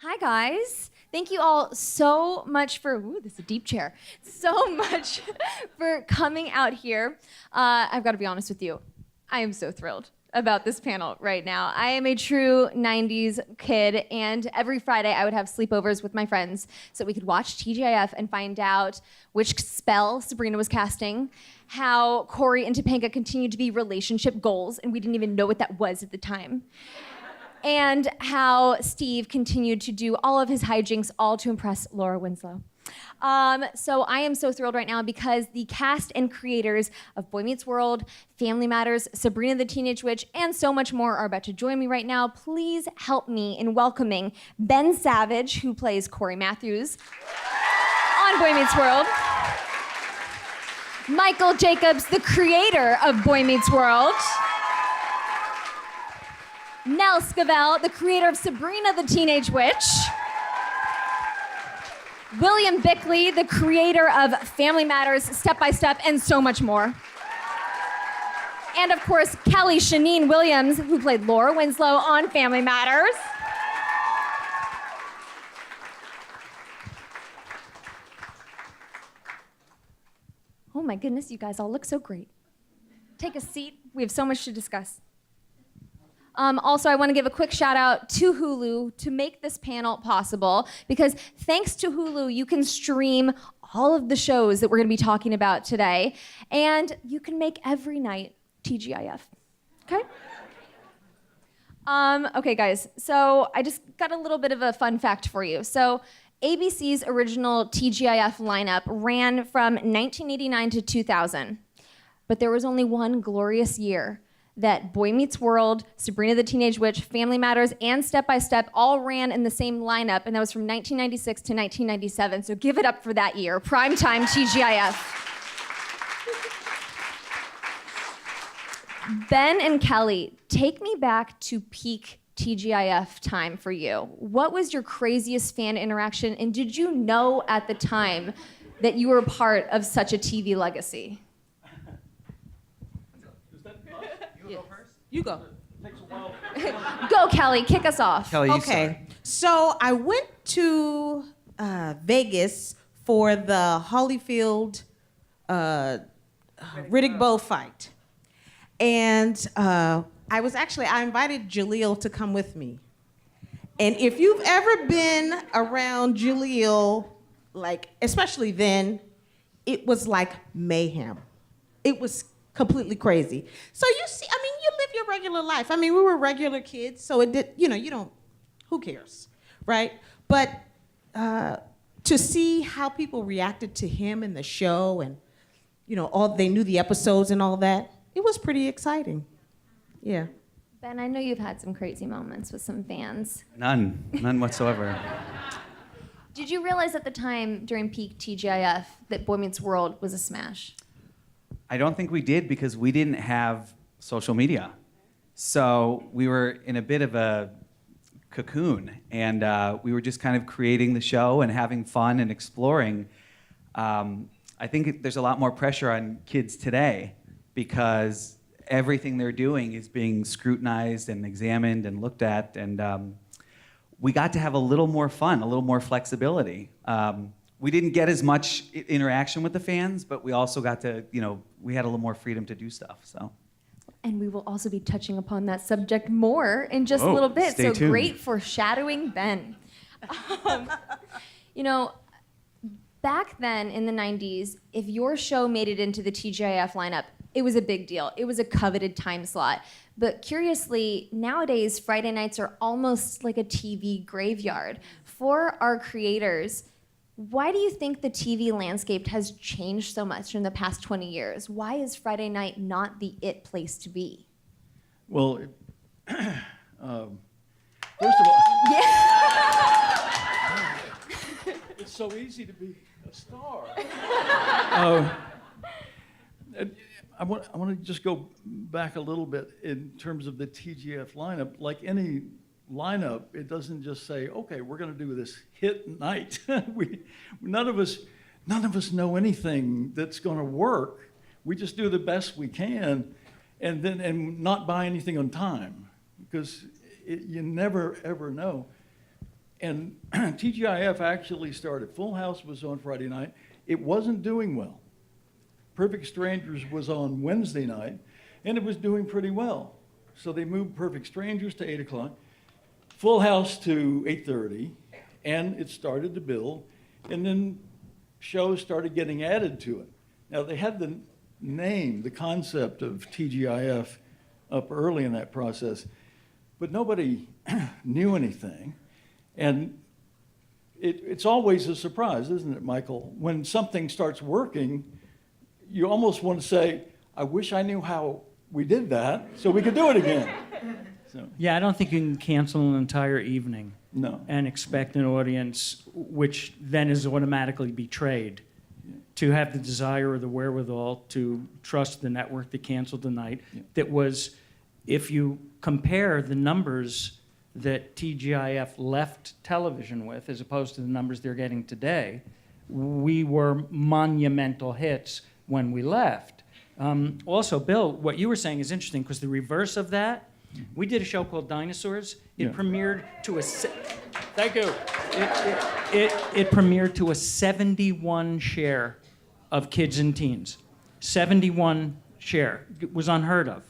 Hi, guys. Thank you all so much for, this is a deep chair, so much for coming out here. I've got to be honest with you. I am so thrilled about this panel right now. I am a true 90s kid, and every Friday I would have sleepovers with my friends so we could watch TGIF and find out which spell Sabrina was casting, how Corey and Topanga continued to be relationship goals, and we didn't even know what that was at the time. And how Steve continued to do all of his hijinks, all to impress Laura Winslow. So I am so thrilled right now because the cast and creators of Boy Meets World, Family Matters, Sabrina the Teenage Witch, and so much more are about to join me right now. Please help me in welcoming Ben Savage, who plays Corey Matthews on Boy Meets World. Michael Jacobs, the creator of Boy Meets World. Nell Scovell, the creator of Sabrina the Teenage Witch. William Bickley, the creator of Family Matters, Step by Step, and so much more. And of course, Kelly Shanygne Williams, who played Laura Winslow on Family Matters. Oh my goodness, you guys all look so great. Take a seat. We have so much to discuss. Also, I want to give a quick shout out to Hulu to make this panel possible, because thanks to Hulu, you can stream all of the shows that we're going to be talking about today, and you can make every night TGIF, okay? Okay, guys, so I just got a little bit of a fun fact for you. So ABC's original TGIF lineup ran from 1989 to 2000, but there was only one glorious year that Boy Meets World, Sabrina the Teenage Witch, Family Matters, and Step by Step all ran in the same lineup, and that was from 1996 to 1997, so give it up for that year. Primetime TGIF. Ben and Kelly, take me back to peak TGIF time for you. What was your craziest fan interaction, and did you know at the time that you were part of such a TV legacy? You go. Go, Kelly. Kick us off. Kelly, you Okay. So I went to Vegas for the Holyfield Riddick Bowe fight. And I invited Jaleel to come with me. And if you've ever been around Jaleel, like, especially then, it was like mayhem. It was completely crazy. So you see, I mean, you live your regular life. I mean, we were regular kids, so it did, you don't, who cares, right? But to see how people reacted to him in the show and, they knew the episodes and all that, it was pretty exciting. Yeah. Ben, I know you've had some crazy moments with some fans. None whatsoever. Did you realize at the time during peak TGIF that Boy Meets World was a smash? I don't think we did because we didn't have social media. So we were in a bit of a cocoon, and we were just kind of creating the show and having fun and exploring. I think there's a lot more pressure on kids today because everything they're doing is being scrutinized and examined and looked at, and we got to have a little more fun, a little more flexibility. We didn't get as much interaction with the fans, but we also got to, we had a little more freedom to do stuff, so. And we will also be touching upon that subject more in just a Oh, little bit. stay So tuned. Great foreshadowing, Ben. Back then in the 90s, if your show made it into the TGIF lineup, it was a big deal. It was a coveted time slot. But curiously, nowadays, Friday nights are almost like a TV graveyard. For our creators, why do you think the TV landscape has changed so much in the past 20 years? Why is Friday night not the it place to be? Well, first of all, it's so easy to be a star. I want to just go back a little bit in terms of the TGF lineup. Like any lineup, it doesn't just say, okay, we're going to do this hit night. None of us know anything that's going to work. We just do the best we can, and not buy anything on time, because you never ever know. And TGIF actually started. Full House was on Friday night. It wasn't doing well. Perfect Strangers was on Wednesday night, and it was doing pretty well. So they moved Perfect Strangers to 8 o'clock, Full House to 8:30, and it started to build. And then shows started getting added to it. Now, they had the name, the concept of TGIF up early in that process, but nobody knew anything. And it's always a surprise, isn't it, Michael? When something starts working, you almost want to say, I wish I knew how we did that so we could do it again. So, Yeah, I don't think you can cancel an entire evening no. and expect an audience, which then is automatically betrayed, to have the desire or the wherewithal to trust the network that canceled the night. Yeah. That was, if you compare the numbers that TGIF left television with, as opposed to the numbers they're getting today, we were monumental hits when we left. Also, Bill, what you were saying is interesting, because the reverse of that, we did a show called Dinosaurs. It Yeah. premiered to a... Thank you. It premiered to a 71 share of kids and teens. 71 share. It was unheard of.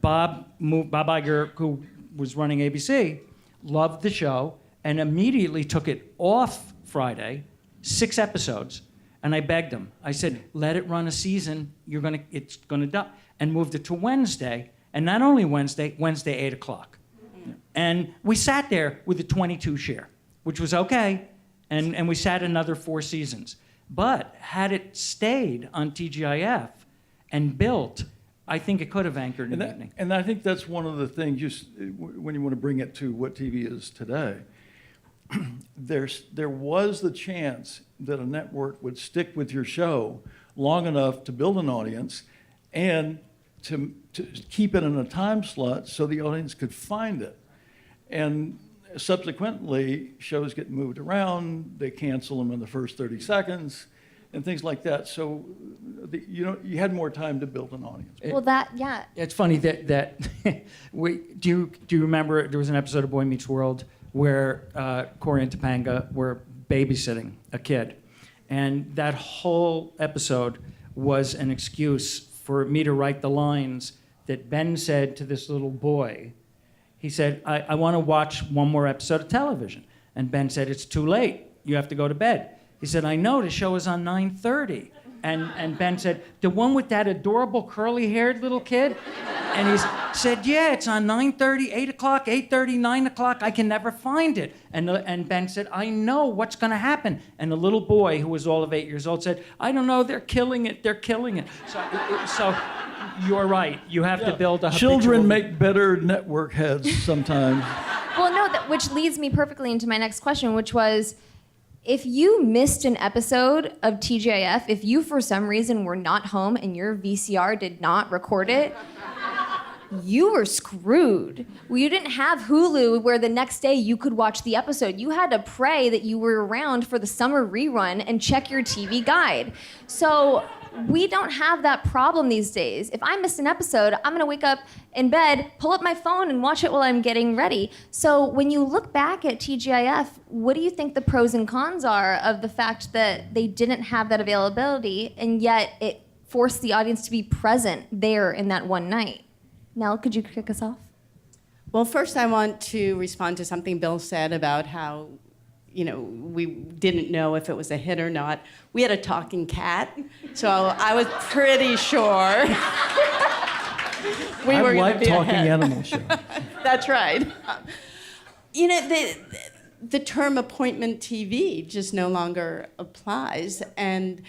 Bob Iger, who was running ABC, loved the show and immediately took it off Friday, 6 episodes, and I begged him. I said, let it run a season, it's gonna die, and moved it to Wednesday, and not only Wednesday, 8 o'clock. And we sat there with a 22 share, which was okay, and we sat another 4 seasons. But had it stayed on TGIF and built, I think it could have anchored an evening. And I think that's one of the things, just when you want to bring it to what TV is today, there was the chance that a network would stick with your show long enough to build an audience and to keep it in a time slot so the audience could find it. And subsequently, shows get moved around, they cancel them in the first 30 seconds, and things like that. So, you had more time to build an audience. Well, yeah. It's funny that do you remember there was an episode of Boy Meets World where Corey and Topanga were babysitting a kid, and that whole episode was an excuse for me to write the lines that Ben said to this little boy. He said, I want to watch one more episode of television. And Ben said, it's too late. You have to go to bed. He said, I know, the show is on 9:30. And Ben said, the one with that adorable curly-haired little kid? And he said, yeah, it's on 9:30, 8 o'clock, 8:30, 9 o'clock. I can never find it. And Ben said, I know what's going to happen. And the little boy, who was all of 8 years old, said, I don't know, they're killing it, they're killing it. So you're right. You have to build a habitual... Children make better network heads sometimes. Well, no, which leads me perfectly into my next question, which was, if you missed an episode of TGIF, if you for some reason were not home and your VCR did not record it, you were screwed. Well, you didn't have Hulu where the next day you could watch the episode. You had to pray that you were around for the summer rerun and check your TV guide. So we don't have that problem these days. If I missed an episode, I'm gonna wake up in bed, pull up my phone, and watch it while I'm getting ready. So when you look back at TGIF, what do you think the pros and cons are of the fact that they didn't have that availability, and yet it forced the audience to be present there in that one night? Nell, could you kick us off? Well, first I want to respond to something Bill said about how, we didn't know if it was a hit or not. We had a talking cat, so I was pretty sure we were going to be a talking hit. animal show. That's right. The term appointment TV just no longer applies, and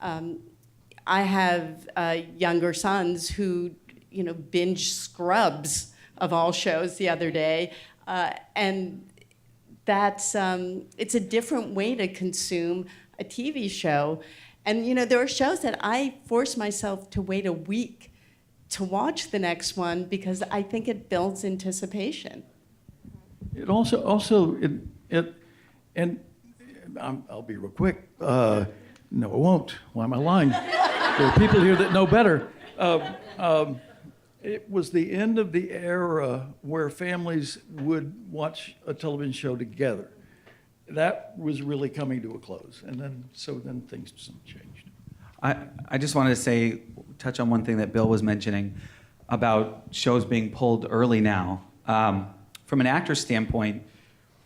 I have younger sons who binge Scrubs of all shows the other day, and that's it's a different way to consume a TV show. And there are shows that I force myself to wait a week to watch the next one because I think it builds anticipation. It also and I'll be real quick. No, I won't. Why am I lying? There are people here that know better. It was the end of the era where families would watch a television show together. that was really coming to a close. And then things changed. I just wanted to touch on one thing that Bill was mentioning about shows being pulled early now. From an actor's standpoint,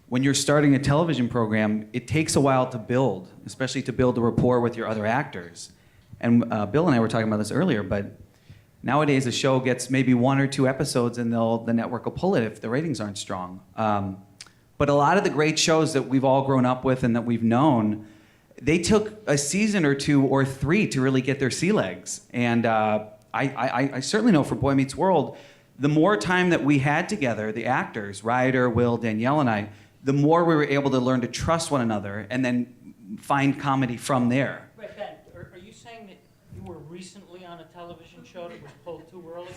when you're starting a television program, it takes a while to build, especially to build a rapport with your other actors. And Bill and I were talking about this earlier, but nowadays a show gets maybe 1 or 2 episodes and the network will pull it if the ratings aren't strong. But a lot of the great shows that we've all grown up with and that we've known, they took a season or 2 or 3 to really get their sea legs. And I certainly know for Boy Meets World, the more time that we had together, the actors, Ryder, Will, Danielle, and I, the more we were able to learn to trust one another and then find comedy from there. Wait, Ben, are you saying that you were recently on a television show that was pulled too early?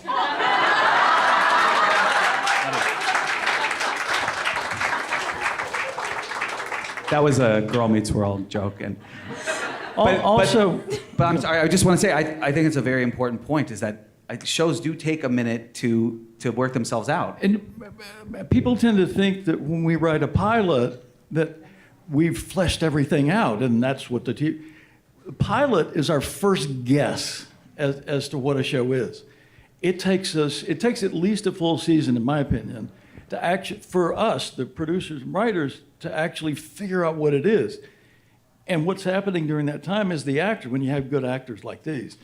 That was a Girl Meets World joke. And but I'm sorry, I just want to say, I think it's a very important point, is that shows do take a minute to work themselves out. And people tend to think that when we write a pilot that we've fleshed everything out, and that's what the pilot is our first guess as to what a show is. It takes at least a full season, in my opinion, for us, the producers and writers, to actually figure out what it is. And what's happening during that time is the actor, when you have good actors like these,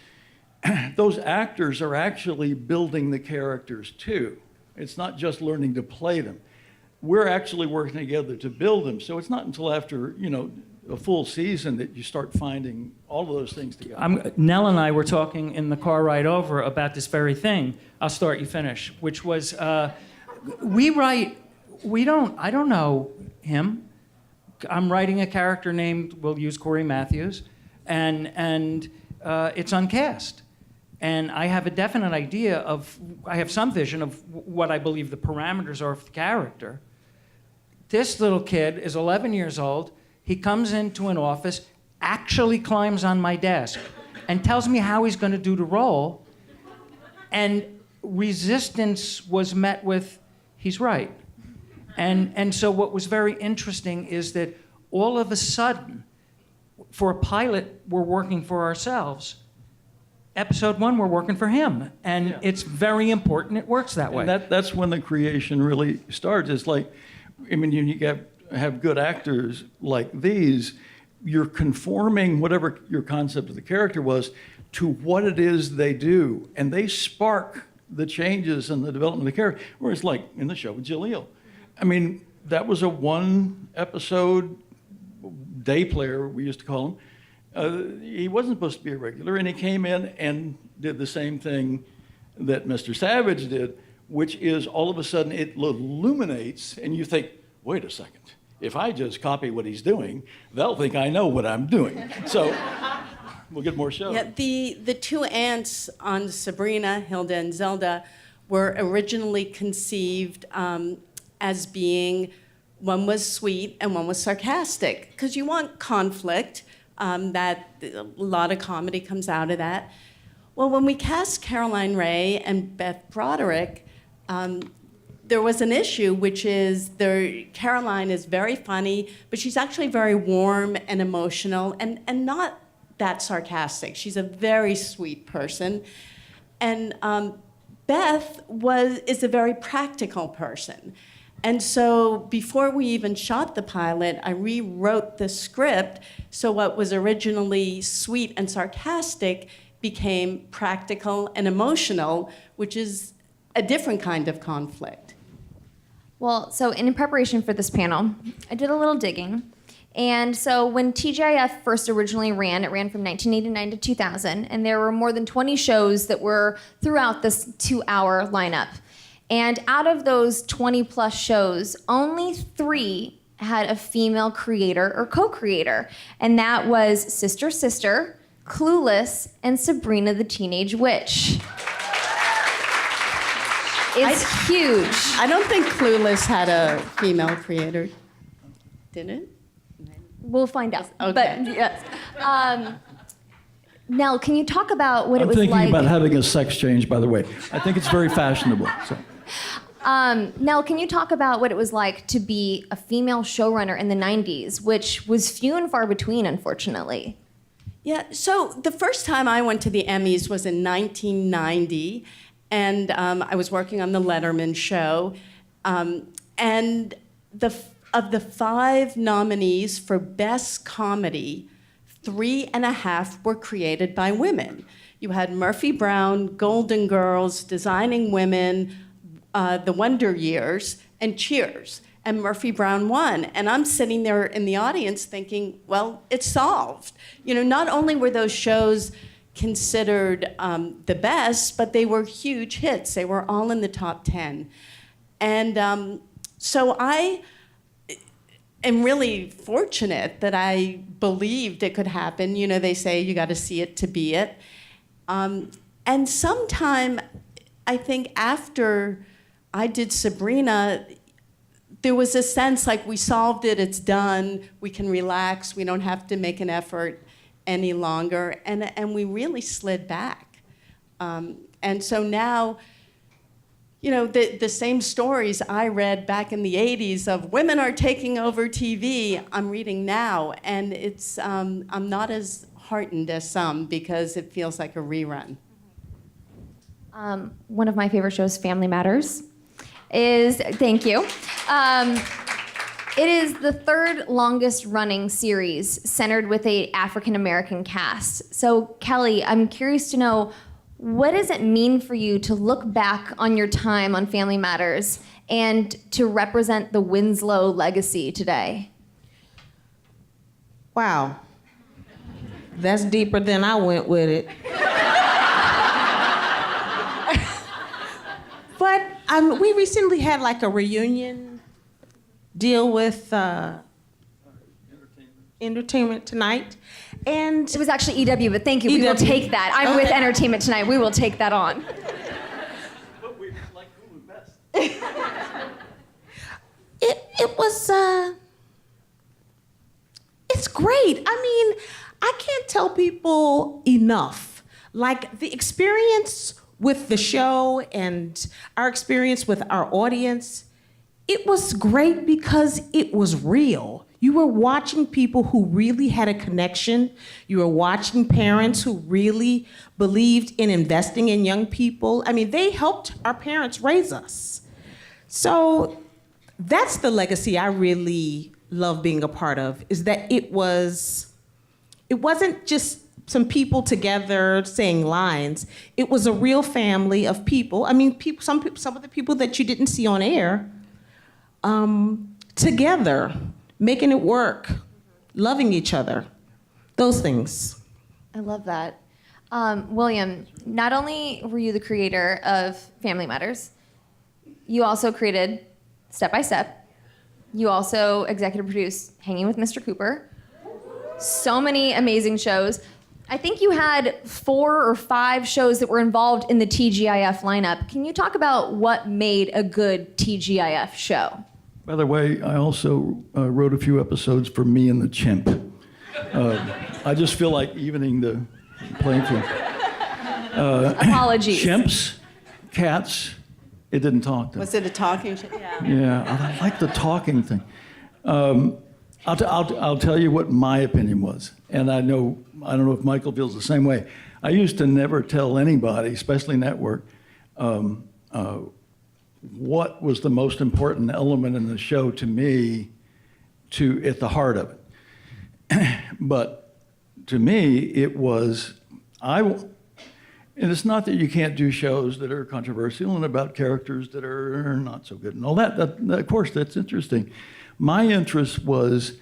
those actors are actually building the characters too. It's not just learning to play them. We're actually working together to build them. So it's not until after, a full season that you start finding all of those things together. Nell and I were talking in the car ride over about this very thing. I'll start, you finish, which was, I don't know him. I'm writing a character named, we'll use Corey Matthews, and it's uncast. And I have a definite idea I have some vision of what I believe the parameters are of the character. This little kid is 11 years old. He comes into an office, actually climbs on my desk, and tells me how he's going to do the role. And resistance was met with, he's right. And so what was very interesting is that all of a sudden, for a pilot, we're working for ourselves. Episode 1, we're working for him. And it's very important it works that way. And that's when the creation really starts. It's like, you have good actors like these, you're conforming whatever your concept of the character was to what it is they do. And they spark the changes and the development of the character. Whereas like in the show with Jaleel, that was a 1-episode day player, we used to call him. He wasn't supposed to be a regular, and he came in and did the same thing that Mr. Savage did, which is all of a sudden it illuminates, and you think, wait a second, if I just copy what he's doing, they'll think I know what I'm doing. So we'll get more shows. Yeah, the 2 aunts on Sabrina, Hilda, and Zelda were originally conceived as being, one was sweet and one was sarcastic, because you want conflict. That a lot of comedy comes out of that. Well, when we cast Caroline Ray and Beth Broderick, there was an issue, which is Caroline is very funny, but she's actually very warm and emotional and not that sarcastic. She's a very sweet person. And Beth is a very practical person. And so before we even shot the pilot, I rewrote the script so what was originally sweet and sarcastic became practical and emotional, which is a different kind of conflict. Well, so in preparation for this panel, I did a little digging. And so when TGIF first originally ran, it ran from 1989 to 2000, and there were more than 20 shows that were throughout this 2-hour lineup. And out of those 20 plus shows, only 3 had a female creator or co-creator. And that was Sister Sister, Clueless, and Sabrina the Teenage Witch. It's huge. I don't think Clueless had a female creator. Did it? We'll find out. Okay. But yes. Nell, can you talk about what it was like? I'm thinking about having a sex change, by the way. I think it's very fashionable. So. Nell, can you talk about what it was like to be a female showrunner in the 90s, which was few and far between, unfortunately? Yeah, so the first time I went to the Emmys was in 1990, and I was working on the Letterman show. And of the 5 nominees for Best Comedy, 3.5 were created by women. You had Murphy Brown, Golden Girls, Designing Women, The Wonder Years, and Cheers. And Murphy Brown won. And I'm sitting there in the audience thinking, well, it's solved. You know, not only were those shows considered the best, but they were huge hits. They were all in the top 10. And so I am really fortunate that I believed it could happen. You know, they say you got to see it to be it. And sometime, I think after I did Sabrina, there was a sense like we solved it, it's done, we can relax, we don't have to make an effort any longer. And we really slid back. And so now, you know, the same stories I read back in the 80s of women are taking over TV, I'm reading now. And it's, I'm not as heartened as some because it feels like a rerun. One of my favorite shows, Family Matters, is, thank you. It is the 3rd longest running series centered with a African American cast. So Kelly, I'm curious to know, what does it mean for you to look back on your time on Family Matters and to represent the Winslow legacy today? Wow. That's deeper than I went with it. But we recently had like a reunion deal with Entertainment Tonight. And It was actually EW, but thank you. We will EW. take that. I'm with Entertainment Tonight. We will take that on. But we like Hulu best. it was, it's great. I mean, I can't tell people enough. Like the experience with the show and our experience with our audience, it was great because it was real. You were watching people who really had a connection. You were watching parents who really believed in investing in young people. I mean, they helped our parents raise us. So that's the legacy I really love being a part of, is that it wasn't just some people together saying lines. It was a real family of people. I mean, some of the people that you didn't see on air, together, making it work, loving each other, those things. I love that. William, not only were you the creator of Family Matters, you also created Step by Step. You also executive produced Hanging with Mr. Cooper. So many amazing shows. I think you had 4 or 5 shows that were involved in the TGIF lineup. Can you talk about what made a good TGIF show? By the way, I also wrote a few episodes for Me and the Chimp. I just feel like evening the playing field. Apologies. Chimps, cats, it didn't talk to them. Was it a talking show? Yeah. Yeah, I like the talking thing. I'll tell you what my opinion was, and I don't know if Michael feels the same way. I used to never tell anybody, especially network, what was the most important element in the show to me, at the heart of it. But to me, it was, and it's not that you can't do shows that are controversial and about characters that are not so good and all that. Of course, that's interesting. My interest was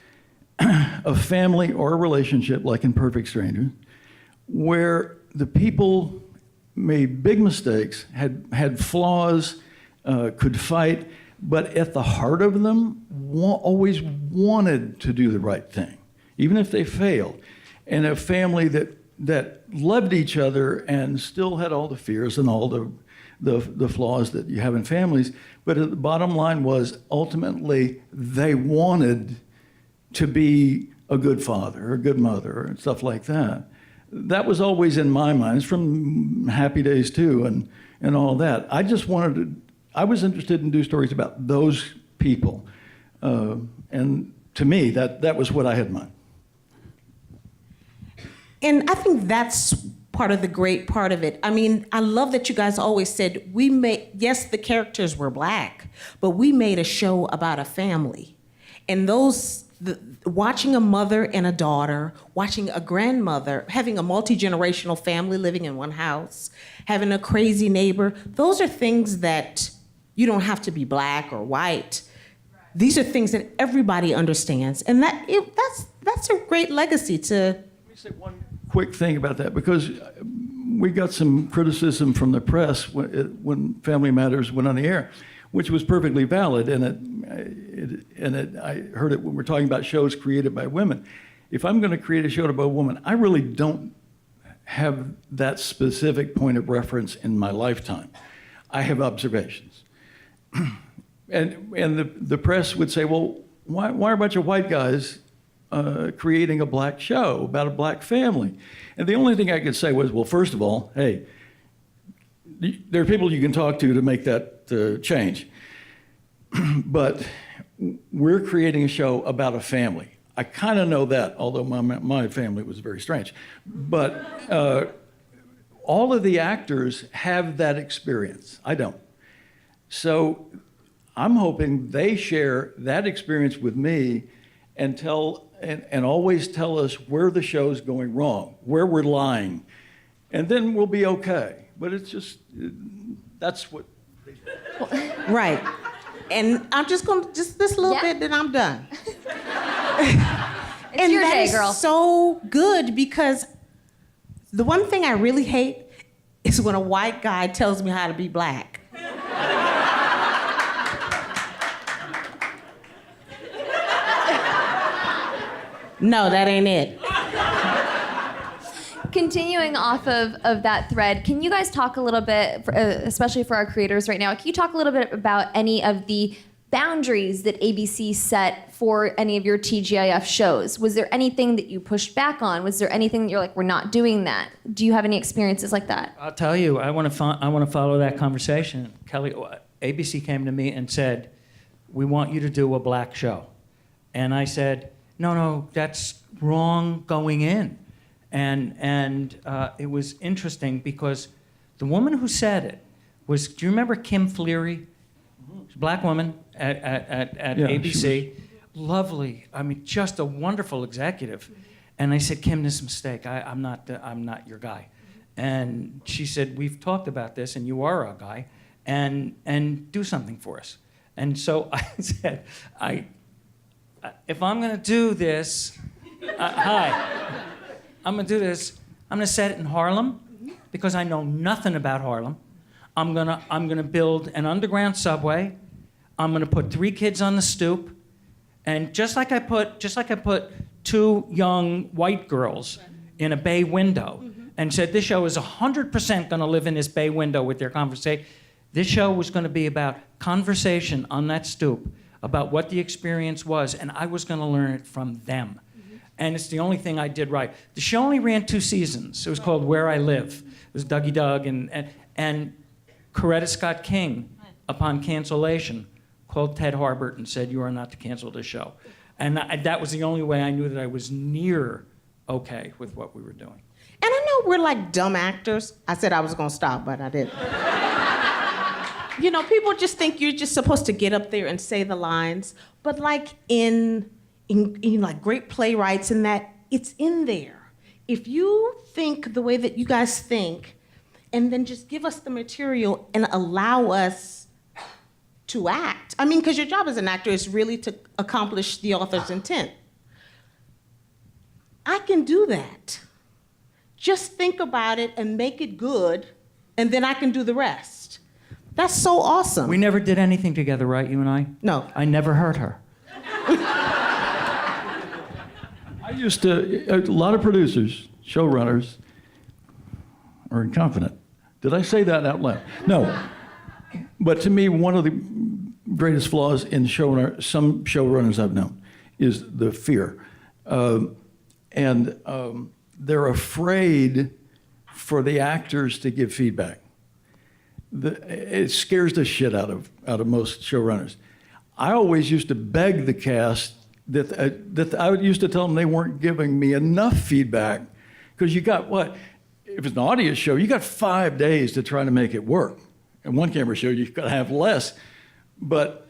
a family or a relationship, like in Perfect Strangers, where the people made big mistakes, had flaws, could fight, but at the heart of them, always wanted to do the right thing, even if they failed. And a family that loved each other and still had all the fears and all the flaws that you have in families. But the bottom line was, ultimately, they wanted to be a good father or a good mother and stuff like that. That was always in my mind. It's from Happy Days 2 and all that. I was interested in doing stories about those people. And to me, that was what I had in mind. And I think that's part of the great part of it. I mean, I love that you guys always said, yes, the characters were Black, but we made a show about a family. And watching a mother and a daughter, watching a grandmother, having a multi-generational family living in one house, having a crazy neighbor, those are things that you don't have to be Black or white. These are things that everybody understands. And that's a great legacy to... Let me say one quick thing about that, because we got some criticism from the press when Family Matters went on the air, which was perfectly valid, and I heard it when we're talking about shows created by women. If I'm going to create a show about a woman, I really don't have that specific point of reference in my lifetime. I have observations. And the press would say, well, why are a bunch of white guys creating a Black show about a Black family? And the only thing I could say was, well, first of all, hey, there are people you can talk to make that change. But we're creating a show about a family. I kind of know that, although my family was very strange. But all of the actors have that experience. I don't. So I'm hoping they share that experience with me and always tell us where the show's going wrong, where we're lying, and then we'll be okay. But it's just, that's what. Right. And I'm just going to, just this little bit, then I'm done. It's your day, girl. So good, because the one thing I really hate is when a white guy tells me how to be Black. No, that ain't it. Continuing off of that thread, can you guys talk a little bit, especially for our creators right now, can you talk a little bit about any of the boundaries that ABC set for any of your TGIF shows? Was there anything that you pushed back on? Was there anything that you're like, we're not doing that? Do you have any experiences like that? I'll tell you, I want to follow that conversation. Kelly, ABC came to me and said, we want you to do a Black show. And I said, no, that's wrong going in. And it was interesting because the woman who said it was, do you remember Kim Fleary? She's a Black woman at ABC. Lovely. I mean, just a wonderful executive. And I said, Kim, this is a mistake. I'm not your guy. And she said, we've talked about this, and you are our guy, and do something for us. And so I said, if I'm going to do this, I'm going to do this. I'm going to set it in Harlem because I know nothing about Harlem. I'm going to build an underground subway. I'm going to put 3 kids on the stoop, and just like I put 2 young white girls in a bay window, and said this show is 100% going to live in this bay window with their conversation. This show was going to be about conversation on that stoop, about what the experience was, and I was going to learn it from them. And it's the only thing I did right. The show only ran 2 seasons. It was called Where I Live. It was Dougie Doug and Coretta Scott King, upon cancellation, called Ted Harbert and said, you are not to cancel this show. And that was the only way I knew that I was near okay with what we were doing. And I know we're like dumb actors. I said I was going to stop, but I didn't. You know, people just think you're just supposed to get up there and say the lines. But like in like great playwrights and that, it's in there. If you think the way that you guys think, and then just give us the material and allow us to act. I mean, because your job as an actor is really to accomplish the author's intent. I can do that. Just think about it and make it good, and then I can do the rest. That's so awesome. We never did anything together, right, you and I? No. I never hurt her. I used to, a lot of producers, showrunners, are inconfident. Did I say that out loud? No. But to me, one of the greatest flaws in some showrunners I've known is the fear. They're afraid for the actors to give feedback. it scares the shit out of most showrunners. I always used to beg the cast that I used to tell them they weren't giving me enough feedback, because you got what? If it's an audience show, you got 5 days to try to make it work. And one camera show, you've got to have less, but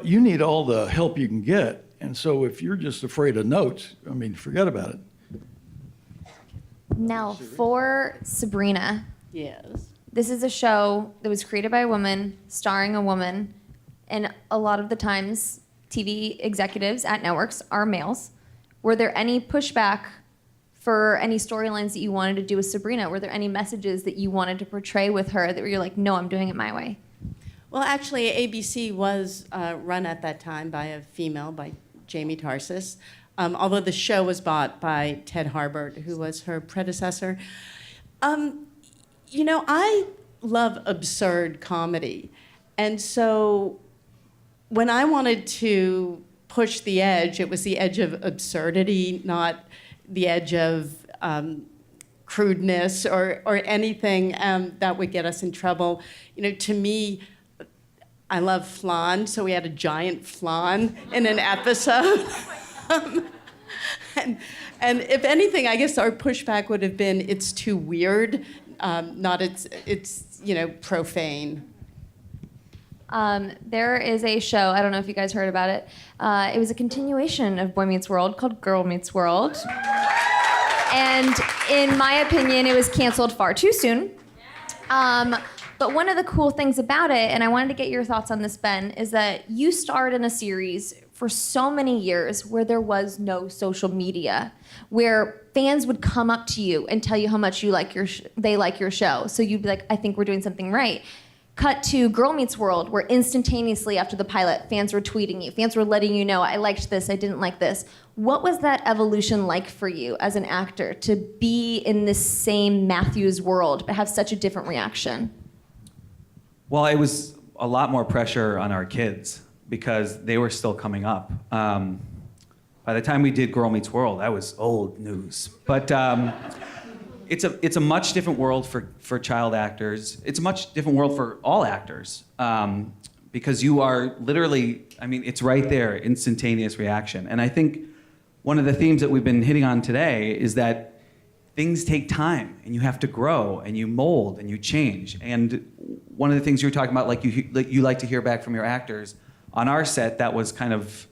you need all the help you can get. And so if you're just afraid of notes, I mean, forget about it. Nell, for Sabrina, Yes. this is a show that was created by a woman, starring a woman, and a lot of the times TV executives at networks are males. Were there any pushback for any storylines that you wanted to do with Sabrina? Were there any messages that you wanted to portray with her that you're like, no, I'm doing it my way? Well, actually, ABC was run at that time by a female, by Jamie Tarsis, although the show was bought by Ted Harbert, who was her predecessor. You know, I love absurd comedy. And so when I wanted to push the edge, it was the edge of absurdity, not the edge of crudeness or anything that would get us in trouble. You know, to me, I love flan, so we had a giant flan in an episode. And if anything, I guess our pushback would have been, it's too weird, not it's you know, profane. There is a show, I don't know if you guys heard about it. It was a continuation of Boy Meets World called Girl Meets World. And in my opinion, it was canceled far too soon. But one of the cool things about it, and I wanted to get your thoughts on this, Ben, is that you starred in a series for so many years where there was no social media, where fans would come up to you and tell you how much you like they like your show. So you'd be like, I think we're doing something right. Cut to Girl Meets World, where instantaneously after the pilot, fans were tweeting you. Fans were letting you know, I liked this, I didn't like this. What was that evolution like for you as an actor to be in this same Matthews world, but have such a different reaction? Well, it was a lot more pressure on our kids because they were still coming up. By the time we did Girl Meets World, that was old news. But it's a much different world for child actors. It's a much different world for all actors because you are literally, I mean, it's right there, instantaneous reaction. And I think one of the themes that we've been hitting on today is that things take time and you have to grow and you mold and you change. And one of the things you were talking about, like you like to hear back from your actors, on our set, that was kind of,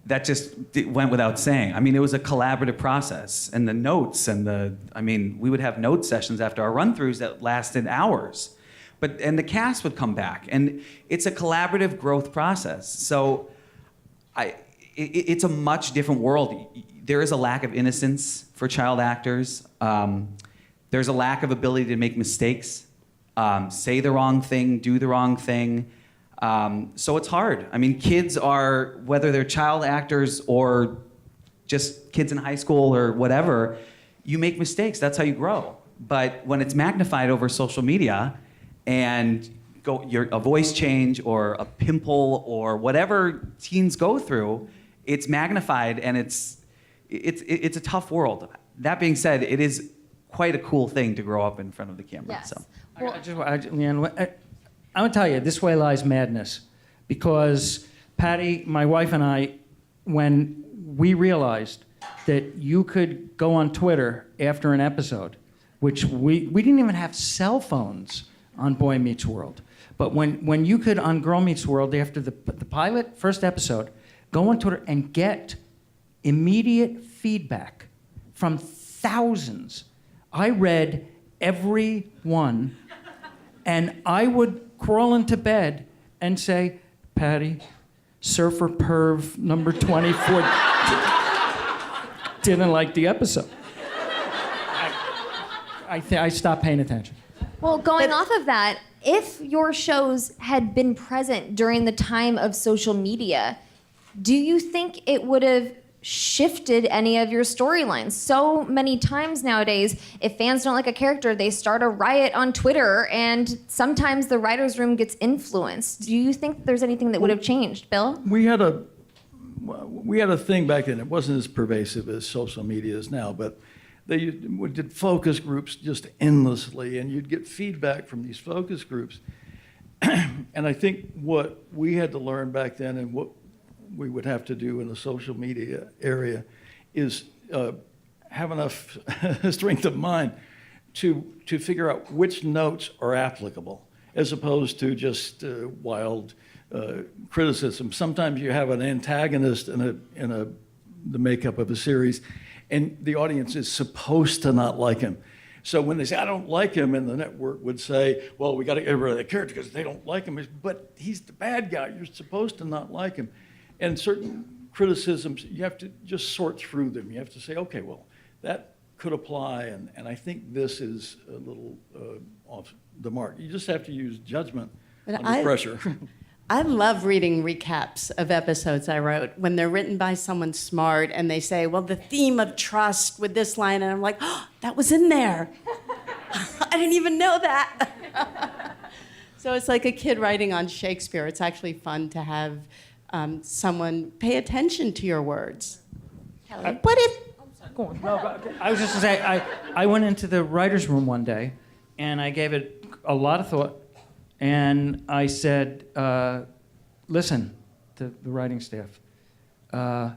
that just went without saying. I mean, it was a collaborative process, and the notes we would have note sessions after our run-throughs that lasted hours. And the cast would come back, and it's a collaborative growth process. So it's a much different world. There is a lack of innocence for child actors. There's a lack of ability to make mistakes, say the wrong thing, do the wrong thing. So it's hard. I mean, kids are, whether they're child actors or just kids in high school or whatever, you make mistakes. That's how you grow. But when it's magnified over social media and a voice change or a pimple or whatever teens go through, it's magnified and it's a tough world. That being said, it is quite a cool thing to grow up in front of the camera. Yes. So. Leanne, I'm gonna tell you, this way lies madness. Because Patty, my wife and I, when we realized that you could go on Twitter after an episode, which we didn't even have cell phones on Boy Meets World. But when you could on Girl Meets World after the pilot, first episode, go on Twitter and get immediate feedback from thousands. I read every one, and I would crawl into bed and say, Patty, surfer perv number 24 didn't like the episode. I stopped paying attention. Well, going off of that, if your shows had been present during the time of social media, do you think it would have shifted any of your storylines? So many times nowadays, if fans don't like a character, they start a riot on Twitter, and sometimes the writer's room gets influenced. Do you think there's anything that would have changed, Bill? We had a thing back then. It wasn't as pervasive as social media is now, but They did focus groups just endlessly, and you'd get feedback from these focus groups. And I think what we had to learn back then, and what we would have to do in the social media area, is have enough strength of mind to figure out which notes are applicable, as opposed to just wild criticism. Sometimes you have an antagonist in the makeup of a series, and the audience is supposed to not like him. So when they say, I don't like him, and the network would say, well, we got to get rid of that character because they don't like him. But he's the bad guy. You're supposed to not like him. And certain criticisms, you have to just sort through them. You have to say, okay, well, that could apply, and I think this is a little off the mark. You just have to use judgment under pressure. I love reading recaps of episodes I wrote when they're written by someone smart and they say, well, the theme of trust with this line, and I'm like, oh, that was in there. I didn't even know that. So it's like a kid writing on Shakespeare. It's actually fun to have someone pay attention to your words. But if, go on. No, but I was just going to say, I went into the writer's room one day, and I gave it a lot of thought, and I said, listen to the writing staff. I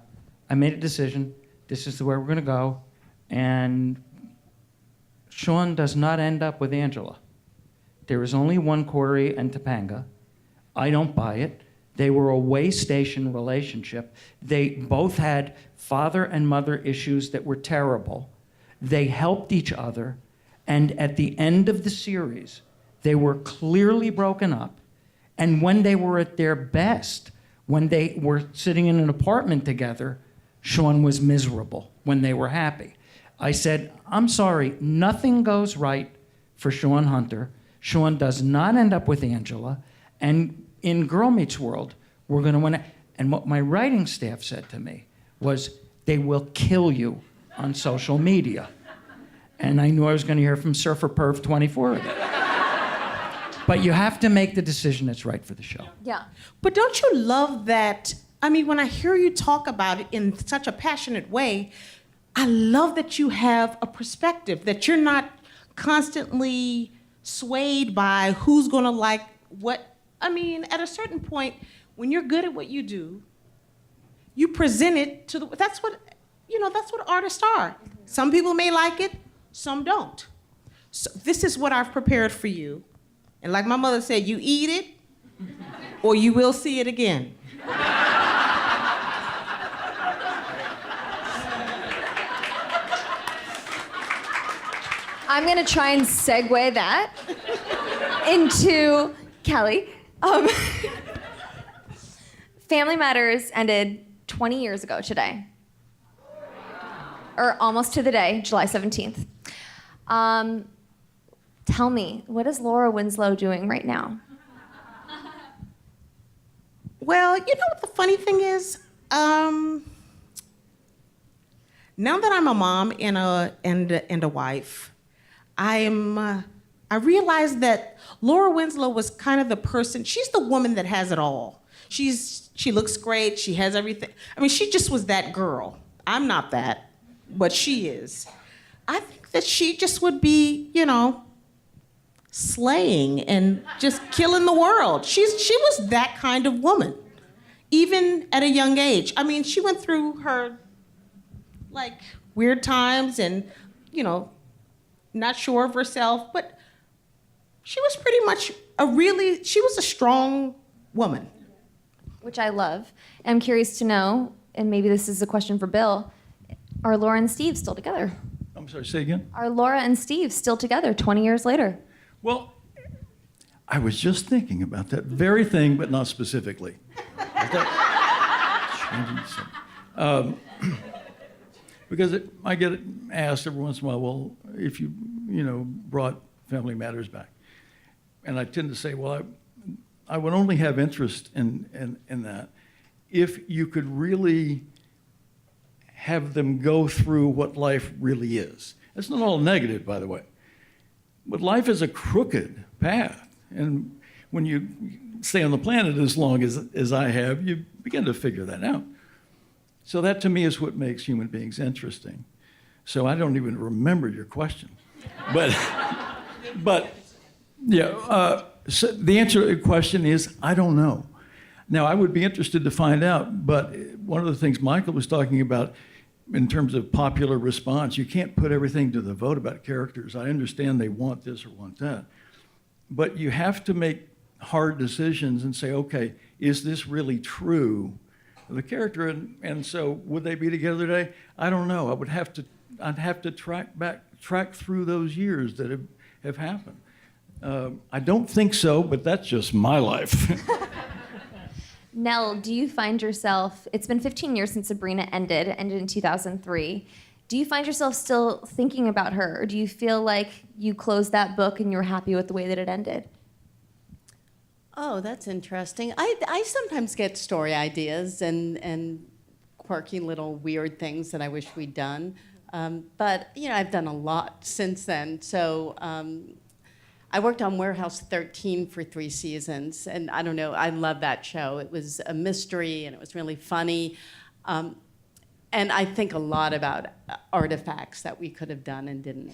made a decision. This is the way we're going to go. And Sean does not end up with Angela. There is only one Corey and Topanga. I don't buy it. They were a way station relationship. They both had father and mother issues that were terrible. They helped each other. And at the end of the series, they were clearly broken up. And when they were at their best, when they were sitting in an apartment together, Sean was miserable when they were happy. I said, I'm sorry, nothing goes right for Sean Hunter. Sean does not end up with Angela. And in Girl Meets World, we're going to win it. And what my writing staff said to me was, they will kill you on social media. And I knew I was going to hear from Surfer Perv 24 of it. But you have to make the decision that's right for the show. Yeah. But don't you love that? I mean, when I hear you talk about it in such a passionate way, I love that you have a perspective, that you're not constantly swayed by who's going to like what. I mean, at a certain point, when you're good at what you do, you present it to the, that's what artists are. Some people may like it, some don't. So this is what I've prepared for you. And like my mother said, you eat it or you will see it again. I'm gonna try and segue that into Kelly. Family Matters ended 20 years ago today. Or almost to the day, July 17th. Tell me, what is Laura Winslow doing right now? Well, you know what the funny thing is? Now that I'm a mom and a wife, I realize that Laura Winslow was kind of the person. She's the woman that has it all. She looks great. She has everything. I mean, she just was that girl. I'm not that, but she is. I think that she just would be, slaying and just killing the world. She was that kind of woman, even at a young age. I mean, she went through her weird times and, not sure of herself, but she was pretty much she was a strong woman. Which I love. I'm curious to know, and maybe this is a question for Bill, are Laura and Steve still together? I'm sorry, say again? Are Laura and Steve still together 20 years later? Well, I was just thinking about that very thing, but not specifically. Because I get asked every once in a while, well, if you brought Family Matters back. And I tend to say, well, I would only have interest in that if you could really have them go through what life really is. It's not all negative, by the way. But life is a crooked path. And when you stay on the planet as long as I have, you begin to figure that out. So that to me is what makes human beings interesting. So I don't even remember your question. But, but yeah, so the answer to your question is, I don't know. Now, I would be interested to find out, but one of the things Michael was talking about in terms of popular response, you can't put everything to the vote about characters. I understand they want this or want that. But you have to make hard decisions and say, okay, is this really true? The character, and so would they be together today? I don't know. I'd have to track through those years that have happened. I don't think so, but that's just my life. Nell, do you find yourself, it's been 15 years since Sabrina ended in 2003. Do you find yourself still thinking about her, or do you feel like you closed that book and you were happy with the way that it ended? Oh, that's interesting. I sometimes get story ideas and quirky little weird things that I wish we'd done. But, I've done a lot since then. So I worked on Warehouse 13 for 3 seasons. And I don't know, I love that show. It was a mystery and it was really funny. And I think a lot about artifacts that we could have done and didn't.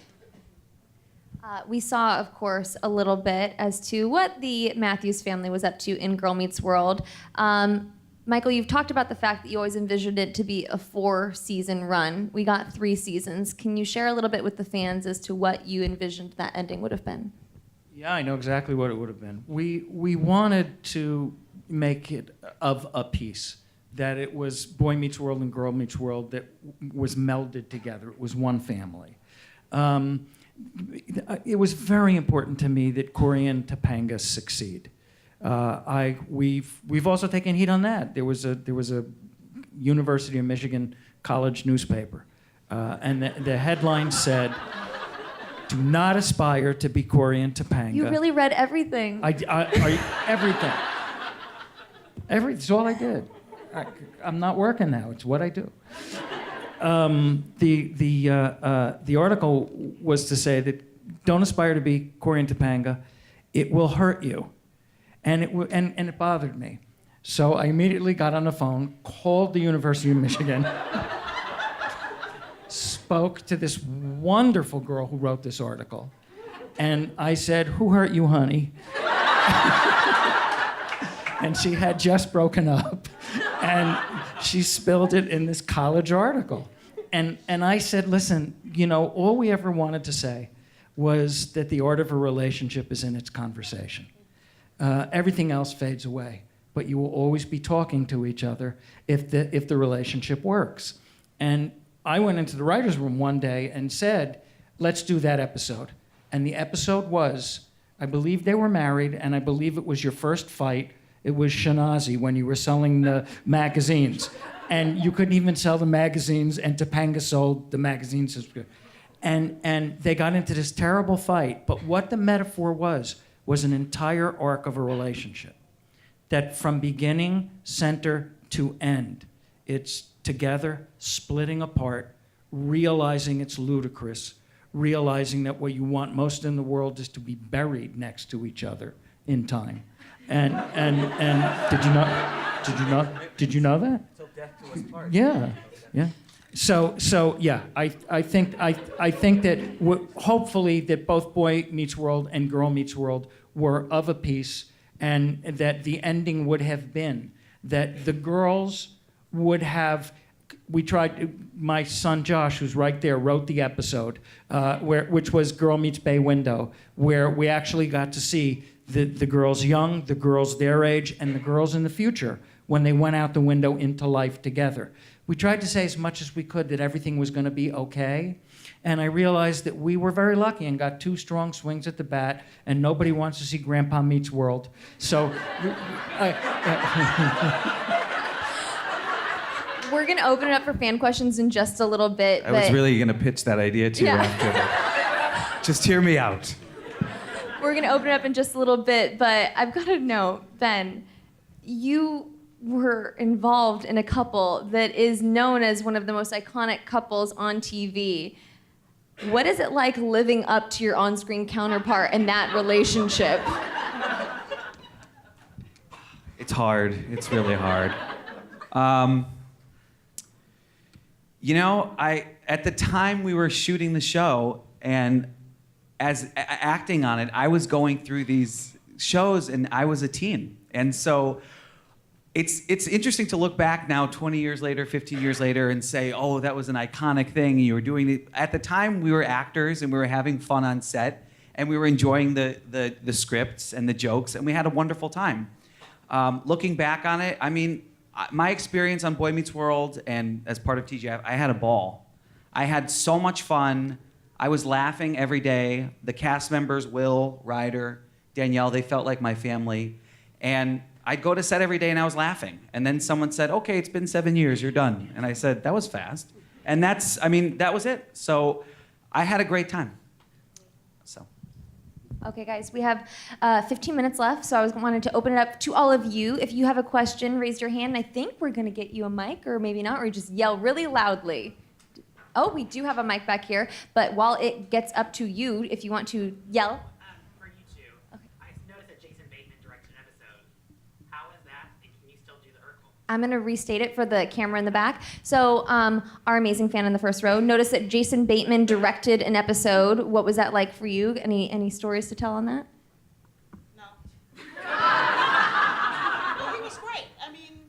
We saw, of course, a little bit as to what the Matthews family was up to in Girl Meets World. Michael, you've talked about the fact that you always envisioned it to be a 4-season run. We got 3 seasons. Can you share a little bit with the fans as to what you envisioned that ending would have been? Yeah, I know exactly what it would have been. We wanted to make it of a piece, that it was Boy Meets World and Girl Meets World that was melded together. It was one family. It was very important to me that Corey and Topanga succeed. We've also taken heat on that. There was a University of Michigan college newspaper, and the headline said, "Do not aspire to be Corey and Topanga." You really read everything. Everything. It's all I did. I'm not working now. It's what I do. The article was to say that don't aspire to be Corey and Topanga. It will hurt you. And it bothered me. So I immediately got on the phone, called the University of Michigan, spoke to this wonderful girl who wrote this article, and I said, "Who hurt you, honey?" And she had just broken up, and she spilled it in this college article. And I said, "Listen, all we ever wanted to say was that the art of a relationship is in its conversation. Everything else fades away, but you will always be talking to each other if the relationship works." And I went into the writer's room one day and said, "Let's do that episode." And the episode was, I believe they were married, and I believe it was your first fight. It was Shanygne when you were selling the magazines. And you couldn't even sell the magazines, and Topanga sold the magazines. And they got into this terrible fight. But what the metaphor was an entire arc of a relationship. That from beginning, center to end, it's together, splitting apart, realizing it's ludicrous, realizing that what you want most in the world is to be buried next to each other in time. And did you know that? Till death do us part. Yeah. So yeah, I think that hopefully that both Boy Meets World and Girl Meets World were of a piece, and that the ending would have been that the girls would have. We tried. My son Josh, who's right there, wrote the episode, which was Girl Meets Bay Window, where we actually got to see the girls young, the girls their age, and the girls in the future when they went out the window into life together. We tried to say as much as we could that everything was going to be okay. And I realized that we were very lucky and got 2 strong swings at the bat, and nobody wants to see Grandpa Meets World. So We're going to open it up for fan questions in just a little bit. I was really going to pitch that idea to you after that. Just hear me out. We're going to open it up in just a little bit, but I've got to know, Ben, you were involved in a couple that is known as one of the most iconic couples on TV. What is it like living up to your on-screen counterpart in that relationship? It's hard. It's really hard. at the time we were shooting the show and acting on it, I was going through these shows and I was a teen. And so it's interesting to look back now 20 years later, 15 years later and say, oh, that was an iconic thing. You were doing it. At the time we were actors and we were having fun on set and we were enjoying the scripts and the jokes and we had a wonderful time. Looking back on it, I mean, my experience on Boy Meets World and as part of TGIF, I had a ball. I had so much fun. I was laughing every day. The cast members, Will, Ryder, Danielle, they felt like my family. And I'd go to set every day and I was laughing. And then someone said, okay, it's been 7 years, you're done. And I said, that was fast. And that was it. So I had a great time. So. Okay, guys, we have 15 minutes left, so I wanted to open it up to all of you. If you have a question, raise your hand. I think we're going to get you a mic, or maybe not, or you just yell really loudly. Oh, we do have a mic back here, but while it gets up to you, if you want to yell. For you two, okay. I noticed that Jason Bateman directed an episode. How is that, and can you still do the Urkel? I'm going to restate it for the camera in the back. So our amazing fan in the first row noticed that Jason Bateman directed an episode. What was that like for you? Any stories to tell on that? No. Well, he was great. I mean,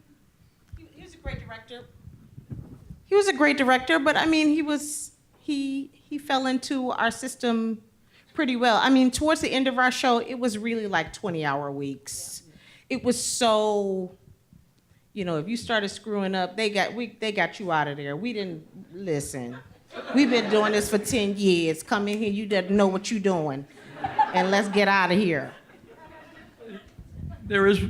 he was a great director. He was a great director, but I mean, he fell into our system pretty well. I mean, towards the end of our show, it was really like 20-hour weeks. It was so, you know, if you started screwing up, they got you out of there. We didn't listen. We've been doing this for 10 years. Come in here, you didn't know what you're doing, and let's get out of here. There is,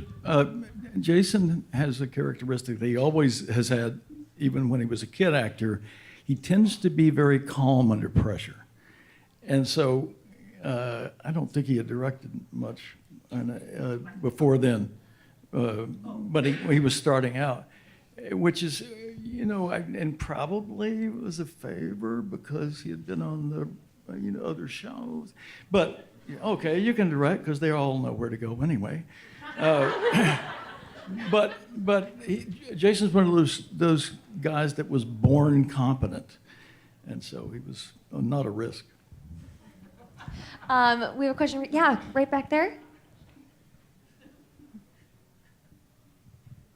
Jason has a characteristic that he always has had, even when he was a kid actor. He tends to be very calm under pressure. And so I don't think he had directed much before then, but he was starting out, which is, you know, and probably was a favor because he had been on the other shows. But, okay, you can direct because they all know where to go anyway. But Jason's one of those guys that was born competent, and so he was not a risk. We have a question. Yeah, right back there.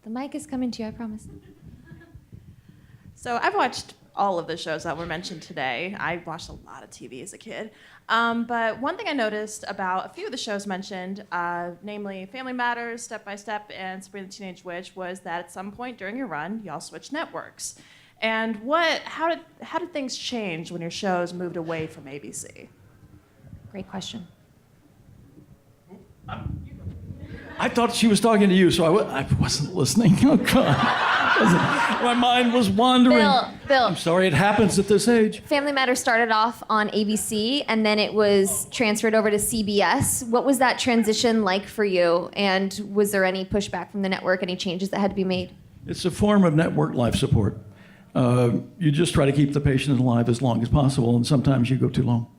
The mic is coming to you, I promise. So I've watched all of the shows that were mentioned today. I watched a lot of TV as a kid. But one thing I noticed about a few of the shows mentioned, namely Family Matters, Step by Step, and Sabrina the Teenage Witch, was that at some point during your run, y'all switched networks. And how did things change when your shows moved away from ABC? Great question. I thought she was talking to you, so I wasn't listening. Oh, God. My mind was wandering. Bill. I'm sorry, it happens at this age. Family Matters started off on ABC, and then it was transferred over to CBS. What was that transition like for you? And was there any pushback from the network, any changes that had to be made? It's a form of network life support. You just try to keep the patient alive as long as possible, and sometimes you go too long.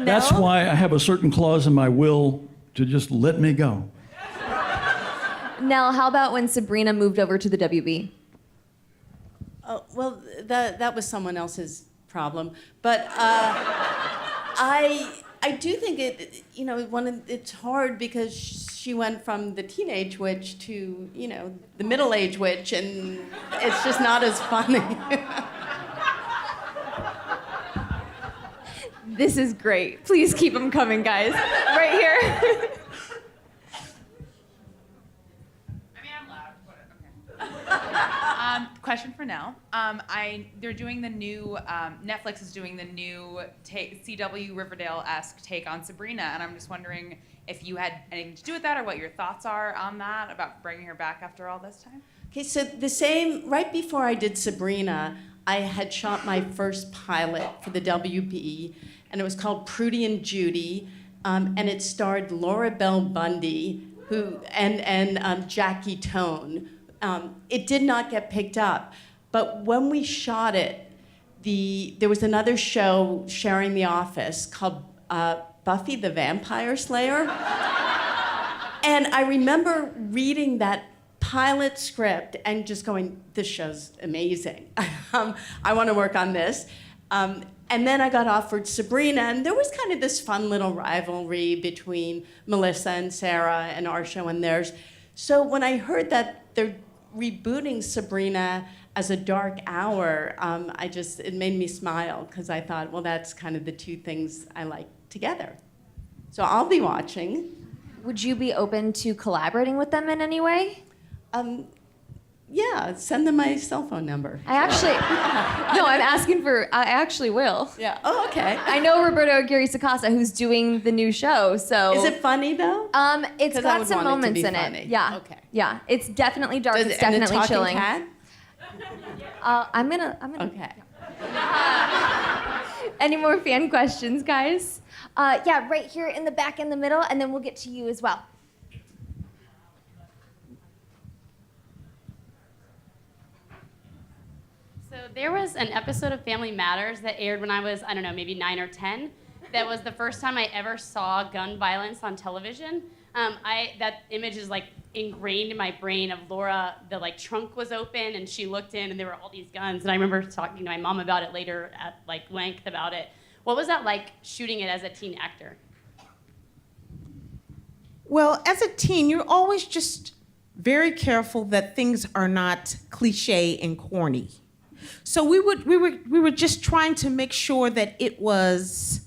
That's why I have a certain clause in my will to just let me go. Nell, how about when Sabrina moved over to the WB? Oh, well, that was someone else's problem. But I do think it's hard because she went from the teenage witch to, the middle-aged witch, and it's just not as funny. This is great. Please keep them coming, guys. Right here. I'm loud. Okay. Question for Nell. They're doing the new, Netflix is doing the new CW Riverdale-esque take on Sabrina, and I'm just wondering if you had anything to do with that or what your thoughts are on that, about bringing her back after all this time? Okay, so right before I did Sabrina, I had shot my first pilot for the WB, and it was called Prudy and Judy, and it starred Laura Bell Bundy, and Jackie Tone. It did not get picked up, but when we shot it, there was another show sharing the office called Buffy the Vampire Slayer, and I remember reading that pilot script and just going, this show's amazing. I want to work on this. And then I got offered Sabrina, and there was kind of this fun little rivalry between Melissa and Sarah and our show and theirs. So when I heard that they're rebooting Sabrina as a dark hour, it made me smile, because I thought, well, that's kind of the two things I like together. So I'll be watching. Would you be open to collaborating with them in any way? Yeah, send them my cell phone number. I actually will. Yeah. Oh, okay. I know Roberto Aguirre-Sacasa, who's doing the new show, so. Is it funny though? It's 'Cause I got would some want it to moments be in funny. it. Yeah. Okay. Yeah. It's definitely dark. It's and a definitely talking chilling. cat? I'm gonna. Okay. Any more fan questions, guys? Yeah, right here in the back in the middle, and then we'll get to you as well. So there was an episode of Family Matters that aired when I was, I don't know, maybe 9 or 10. That was the first time I ever saw gun violence on television. That image is like ingrained in my brain of Laura. The trunk was open and she looked in and there were all these guns. And I remember talking to my mom about it later at length about it. What was that like shooting it as a teen actor? Well, as a teen, you're always just very careful that things are not cliche and corny. So we were just trying to make sure that it was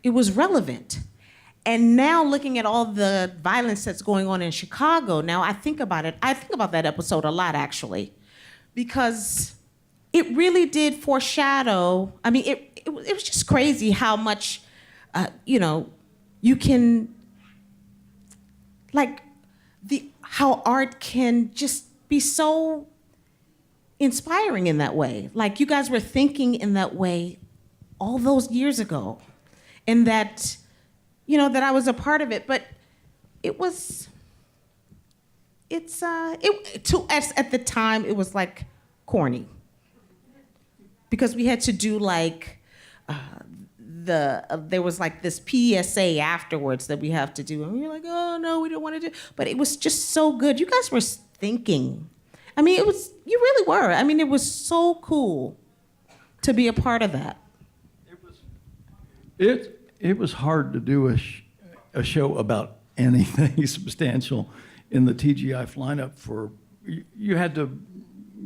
relevant. And now looking at all the violence that's going on in Chicago, now I think about it. I think about that episode a lot, actually, because it really did foreshadow. I mean, it was just crazy how much, you can, how art can just be so inspiring in that way. Like you guys were thinking in that way all those years ago, and that, that I was a part of it. But to us at the time, it was like corny, because we had to do there was this PSA afterwards that we have to do, and we were like, oh no, we don't want to do. But it was just so good. You guys were thinking. I mean, you really were. I mean, it was so cool to be a part of that. It was hard to do a show about anything substantial in the TGIF lineup. You had to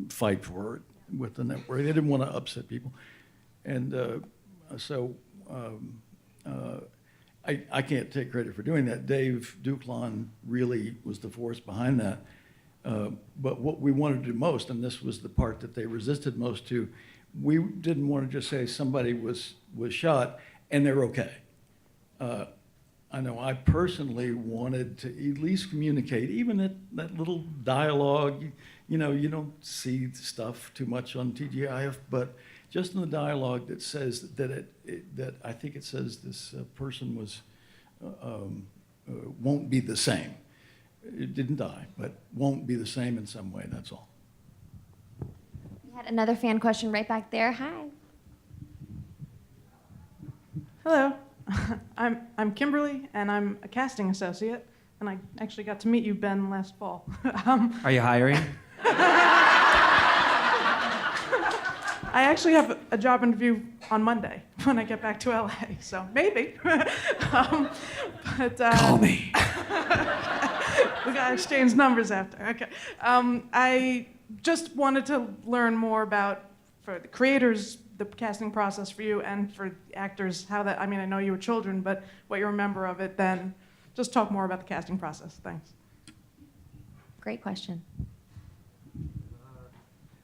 fight for it with the network. They didn't want to upset people, and I can't take credit for doing that. Dave Duclon really was the force behind that. But what we wanted to do most, and this was the part that they resisted most to, we didn't want to just say somebody was shot and they're okay. I know I personally wanted to at least communicate, even that little dialogue. You don't see stuff too much on TGIF, but just in the dialogue that says that I think it says this person won't be the same. It didn't die, but won't be the same in some way, that's all. We had another fan question right back there. Hi. Hello, I'm Kimberly, and I'm a casting associate, and I actually got to meet you, Ben, last fall. Are you hiring? I actually have a job interview on Monday when I get back to LA, so maybe. Call me. We gotta exchange numbers after. Okay. I just wanted to learn more about, for the creators, the casting process for you, and for actors, how that. I mean, I know you were children, but what you remember of it then. Just talk more about the casting process. Thanks. Great question.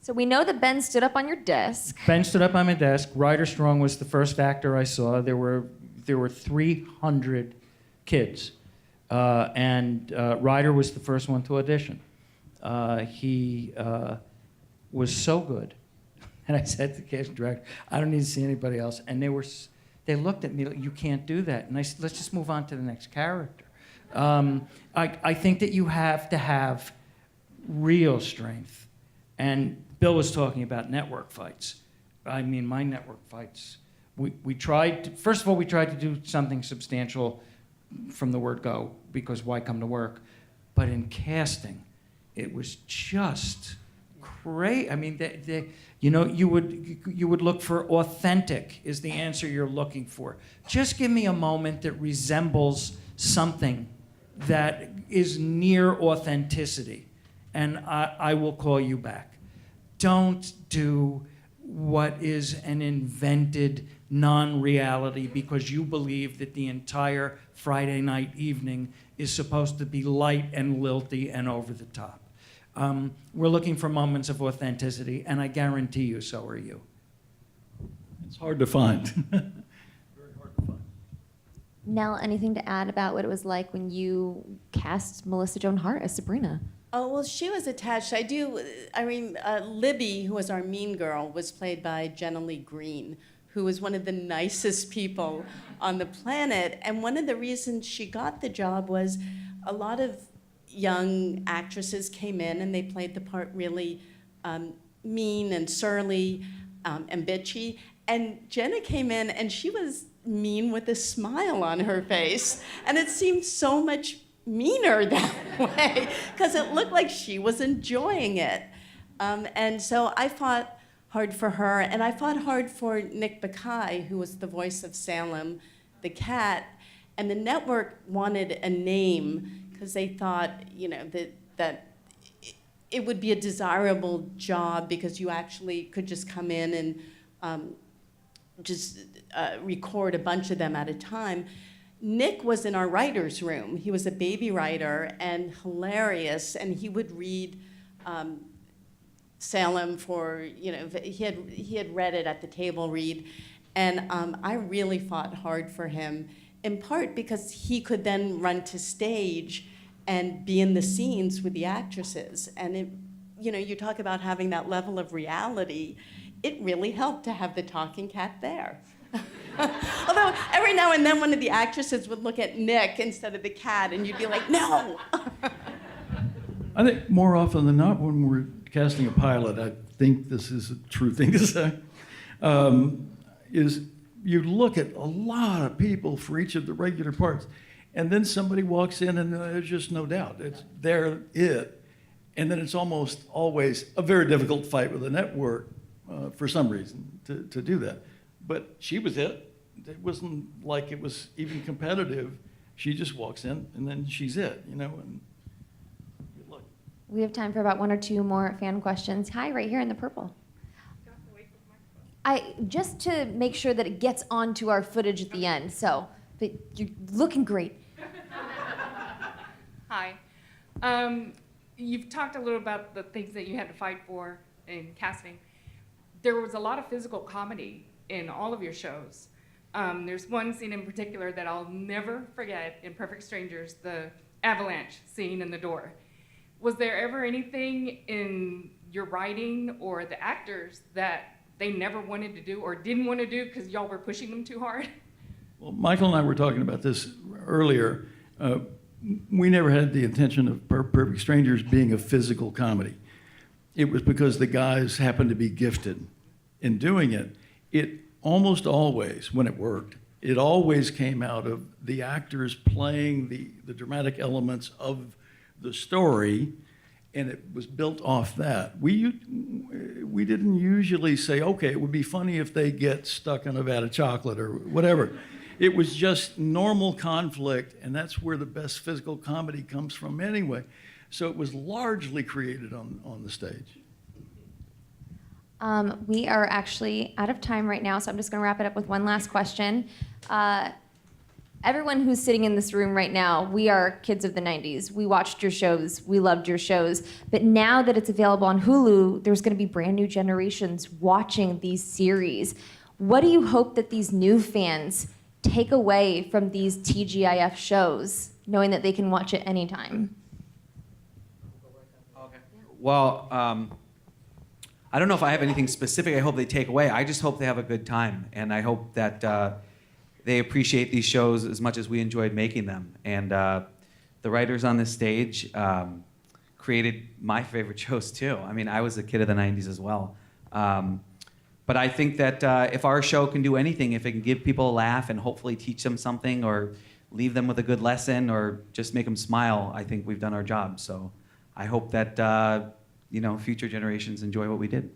So we know that Ben stood up on your desk. Ben stood up on my desk. Ryder Strong was the first actor I saw. There were 300 kids, and Ryder was the first one to audition. He was so good, and I said to the casting director, "I don't need to see anybody else." And they looked at me like, "You can't do that." And I said, "Let's just move on to the next character." I think that you have to have real strength. And Bill was talking about network fights. I mean, my network fights, we tried, first of all, we tried to do something substantial from the word go, because why come to work? But in casting, it was just great. I mean, you would look for authentic is the answer you're looking for. Just give me a moment that resembles something that is near authenticity, and I will call you back. Don't do what is an invented non-reality because you believe that the entire Friday night evening is supposed to be light and lilty and over the top. We're looking for moments of authenticity, and I guarantee you, so are you. It's hard to find. Very hard to find. Nell, anything to add about what it was like when you cast Melissa Joan Hart as Sabrina? Oh, well, she was attached. Libby, who was our mean girl, was played by Jenna Lee Green, who was one of the nicest people on the planet. And one of the reasons she got the job was a lot of young actresses came in and they played the part really mean and surly and bitchy. And Jenna came in and she was mean with a smile on her face. And it seemed so much meaner that way because it looked like she was enjoying it. And so I fought hard for her, and I fought hard for Nick Bakay, who was the voice of Salem the cat. And the network wanted a name because they thought, that it would be a desirable job because you actually could just come in and record a bunch of them at a time. Nick was in our writer's room. He was a baby writer and hilarious, and he would read Salem for, he had read it at the table read, and I really fought hard for him, in part because he could then run to stage and be in the scenes with the actresses. And you talk about having that level of reality, it really helped to have the talking cat there. Although every now and then one of the actresses would look at Nick instead of the cat, and you'd be like, no. I think more often than not, when we're casting a pilot, I think this is a true thing to say, is you look at a lot of people for each of the regular parts, and then somebody walks in and there's just no doubt. They're it. And then it's almost always a very difficult fight with the network for some reason to do that. But she was it. It wasn't like it was even competitive. She just walks in and then she's it, and good luck. We have time for about one or two more fan questions. Hi, right here in the purple. Just to make sure that it gets onto our footage at the end, but you're looking great. Hi. You've talked a little about the things that you had to fight for in casting. There was a lot of physical comedy in all of your shows. There's one scene in particular that I'll never forget in Perfect Strangers, the avalanche scene in the door. Was there ever anything in your writing or the actors that they never wanted to do or didn't want to do because y'all were pushing them too hard? Well, Michael and I were talking about this earlier. We never had the intention of Perfect Strangers being a physical comedy. It was because the guys happened to be gifted in doing it. It almost always, when it worked, it always came out of the actors playing the dramatic elements of the story, and it was built off that. We didn't usually say, okay, it would be funny if they get stuck in a vat of chocolate or whatever. It was just normal conflict, and that's where the best physical comedy comes from anyway. So it was largely created on the stage. We are actually out of time right now, so I'm just going to wrap it up with one last question. Everyone who's sitting in this room right now, we are kids of the 90s. We watched your shows, we loved your shows, but now that it's available on Hulu, there's going to be brand new generations watching these series. What do you hope that these new fans take away from these TGIF shows, knowing that they can watch it anytime? Okay. Well, I don't know if I have anything specific I hope they take away. I just hope they have a good time, and I hope that they appreciate these shows as much as we enjoyed making them. And the writers on this stage created my favorite shows too. I mean, I was a kid of the 90s as well. But I think that if our show can do anything, if it can give people a laugh and hopefully teach them something or leave them with a good lesson or just make them smile, I think we've done our job. So I hope that future generations enjoy what we did.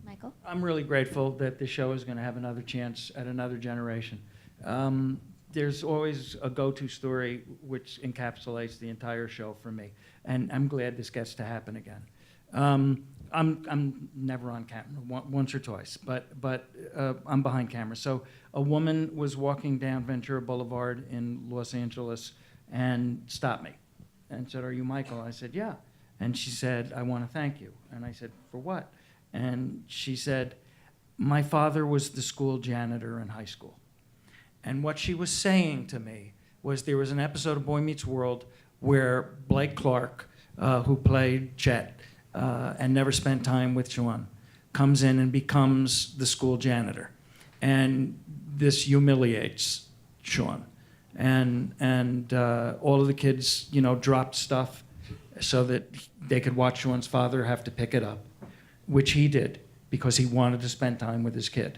Michael? I'm really grateful that the show is going to have another chance at another generation. There's always a go-to story which encapsulates the entire show for me, and I'm glad this gets to happen again. I'm never on camera, once or twice, but I'm behind camera. So a woman was walking down Ventura Boulevard in Los Angeles and stopped me and said, "Are you Michael?" I said, "Yeah." And she said, "I want to thank you." And I said, "For what?" And she said, "My father was the school janitor in high school." And what she was saying to me was there was an episode of Boy Meets World where Blake Clark, who played Chet and never spent time with Sean, comes in and becomes the school janitor. And this humiliates Sean. And all of the kids, dropped stuff so that they could watch Sean's father have to pick it up, which he did because he wanted to spend time with his kid.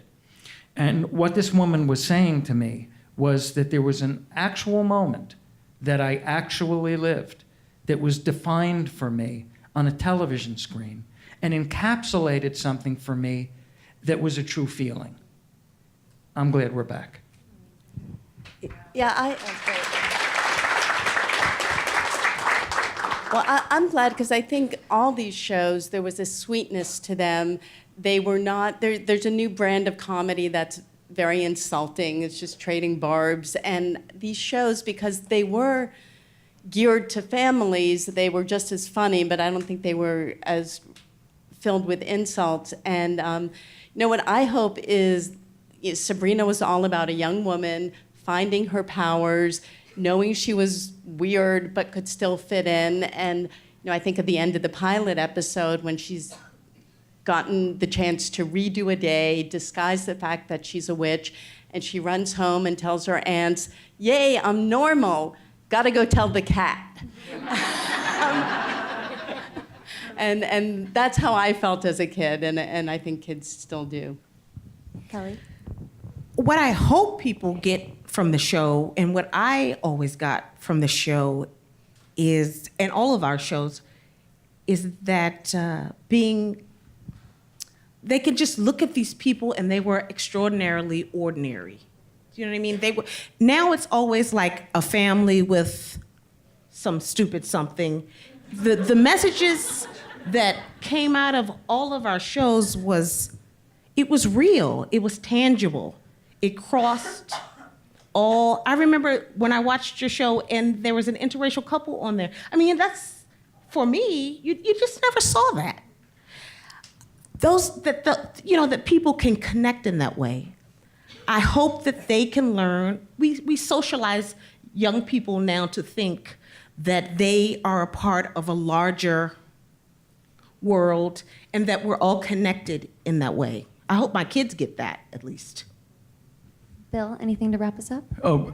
And what this woman was saying to me was that there was an actual moment that I actually lived that was defined for me on a television screen and encapsulated something for me that was a true feeling. I'm glad we're back. Yeah, I'm glad because I think all these shows, there was a sweetness to them. They were not, there's a new brand of comedy that's very insulting. It's just trading barbs. And these shows, because they were geared to families, they were just as funny, but I don't think they were as filled with insults. And what I hope is Sabrina was all about a young woman finding her powers, knowing she was weird but could still fit in. And I think at the end of the pilot episode when she's gotten the chance to redo a day, disguise the fact that she's a witch, and she runs home and tells her aunts, "Yay, I'm normal. Gotta go tell the cat." And that's how I felt as a kid, and I think kids still do. Kelly? What I hope people get from the show, and what I always got from the show is, and all of our shows, is that they could just look at these people and they were extraordinarily ordinary. Do you know what I mean? They were. Now it's always like a family with some stupid something. The messages that came out of all of our shows was real. It was tangible. It crossed all. I remember when I watched your show and there was an interracial couple on there. I mean, that's, for me, you just never saw that. That people can connect in that way. I hope that they can learn. We socialize young people now to think that they are a part of a larger world and that we're all connected in that way. I hope my kids get that, at least. Bill, anything to wrap us up? Oh,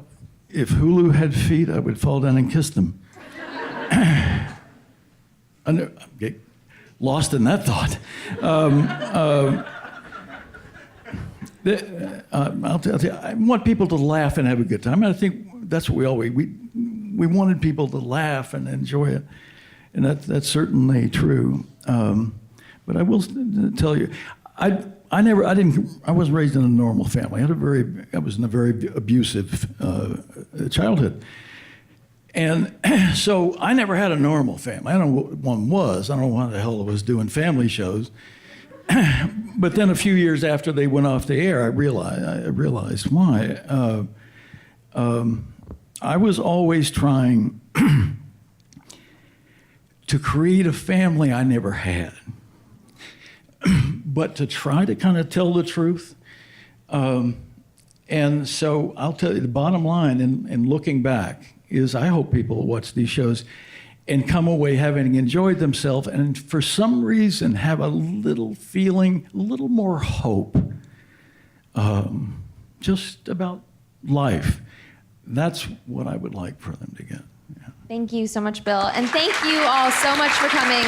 if Hulu had feet, I would fall down and kiss them. I get lost in that thought. I'll tell you, I want people to laugh and have a good time. I think that's what we wanted people to laugh and enjoy it, and that's certainly true. But I will tell you, I wasn't raised in a normal family. I was in a very abusive childhood. And so I never had a normal family. I don't know what one was. I don't know what the hell I was doing family shows. But then a few years after they went off the air, I realized why. I was always trying to create a family I never had. But to try to kind of tell the truth. And so I'll tell you, the bottom line in looking back is I hope people watch these shows and come away having enjoyed themselves and for some reason have a little feeling, a little more hope just about life. That's what I would like for them to get. Yeah. Thank you so much, Bill. And thank you all so much for coming.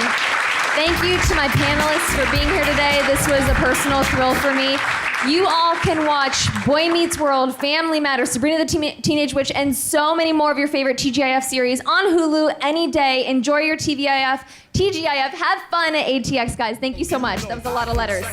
Thank you to my panelists for being here today. This was a personal thrill for me. You all can watch Boy Meets World, Family Matters, Sabrina the Teenage Witch, and so many more of your favorite TGIF series on Hulu any day. Enjoy your TGIF. Have fun at ATX, guys. Thank you so much. That was a lot of letters.